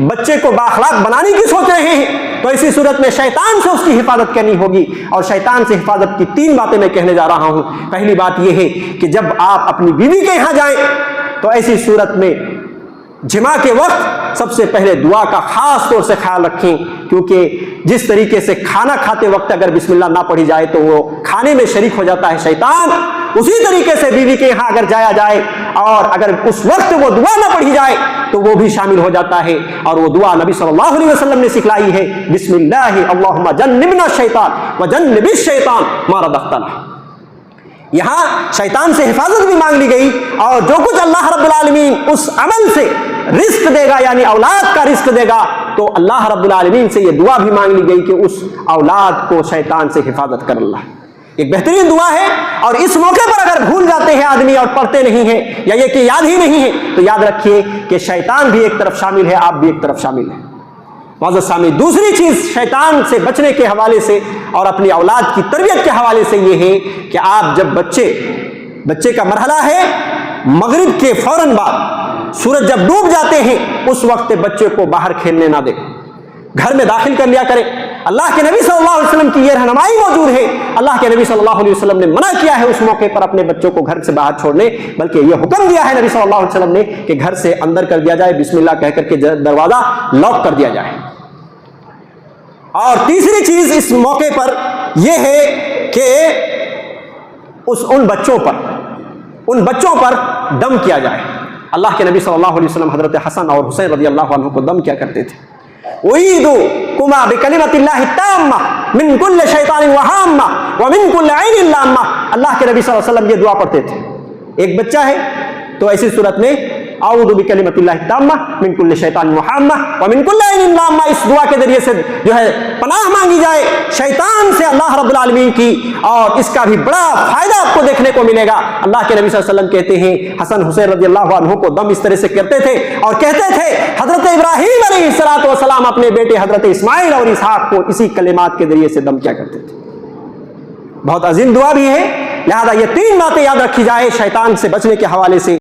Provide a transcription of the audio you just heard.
بچے کو بااخلاق بنانے کی سوچ رہے ہیں تو ایسی صورت میں شیطان سے اس کی حفاظت کرنی ہوگی. اور شیطان سے حفاظت کی 3 باتیں میں کہنے جا رہا ہوں. پہلی بات یہ ہے کہ جب آپ اپنی بیوی کے یہاں جائیں تو ایسی صورت میں جماع کے وقت سب سے پہلے دعا کا خاص طور سے خیال رکھیں، کیونکہ جس طریقے سے کھانا کھاتے وقت اگر بسم اللہ نہ پڑھی جائے تو وہ کھانے میں شریک ہو جاتا ہے شیطان. اسی طریقے سے بیوی کے یہاں اگر جایا جائے اور اگر اس وقت وہ دعا نہ پڑھی جائے تو وہ بھی شامل ہو جاتا ہے. اور وہ دعا نبی صلی اللہ علیہ وسلم نے سکھلائی ہے، بسم اللہ اللہم جنبنا الشیطان وجنب الشیطان ما رزقتنا. یہاں شیطان سے حفاظت بھی مانگ لی گئی، اور جو کچھ اللہ رب العالمین اس عمل سے رزق دے گا یعنی اولاد کا رزق دے گا تو اللہ رب العالمین سے یہ دعا بھی مانگ لی گئی کہ اس اولاد کو شیطان سے حفاظت کر اللہ. ایک بہترین دعا ہے، اور اس موقع پر اگر بھول جاتے ہیں آدمی اور پڑھتے نہیں ہیں یا یہ کہ یاد ہی نہیں ہے تو یاد رکھیے کہ شیطان بھی ایک طرف شامل ہے، آپ بھی ایک طرف شامل ہیں. معزز سامعین، دوسری چیز شیطان سے بچنے کے حوالے سے اور اپنی اولاد کی تربیت کے حوالے سے یہ ہے کہ آپ جب بچے کا مرحلہ ہے مغرب کے فوراً بعد سورج جب ڈوب جاتے ہیں اس وقت بچے کو باہر کھیلنے نہ دیں، گھر میں داخل کر لیا کریں. اللہ کے نبی صلی اللہ علیہ وسلم کی یہ رہنمائی موجود ہے. اللہ کے نبی صلی اللہ علیہ وسلم نے منع کیا ہے اس موقع پر اپنے بچوں کو گھر سے باہر چھوڑنے، بلکہ یہ حکم دیا ہے نبی صلی اللہ علیہ وسلم نے کہ گھر سے اندر کر دیا جائے، بسم اللہ کہہ کر کے دروازہ لاک کر دیا جائے. اور تیسری چیز اس موقع پر یہ ہے کہ ان بچوں پر دم کیا جائے. اللہ کے نبی صلی اللہ علیہ وسلم حضرت حسن اور حسین رضی اللہ عنہ کو دم کیا کرتے تھے. اعیذکما بکلمۃ اللہ التامہ من کل شیطان وہامہ ومن کل عین لامہ. اللہ کے نبی صلی اللہ علیہ وسلم یہ دعا پڑھتے تھے. ایک بچہ ہے تو ایسی صورت میں اعوذ بکلمۃ اللہ التامہ من کل شیطان وہامہ ومن کل عین لامہ، اس دعا کے ذریعے سے جو ہے پناہ مانگی جائے شیطان سے اللہ رب العالمین کی، اور اس کا بھی بڑا فائدہ آپ کو دیکھنے کو ملے گا. اللہ کے نبی صلی اللہ علیہ وسلم کہتے ہیں حسن حسین رضی اللہ عنہ کو دم اس طرح سے کرتے تھے اور کہتے تھے حضرت ابراہیم علیہ السلام اپنے بیٹے حضرت اسماعیل اور اسحاق کو اسی کلمات کے ذریعے سے دم کیا کرتے تھے. بہت عظیم دعا بھی ہے. لہذا یہ 3 باتیں یاد رکھی جائے شیطان سے بچنے کے حوالے سے.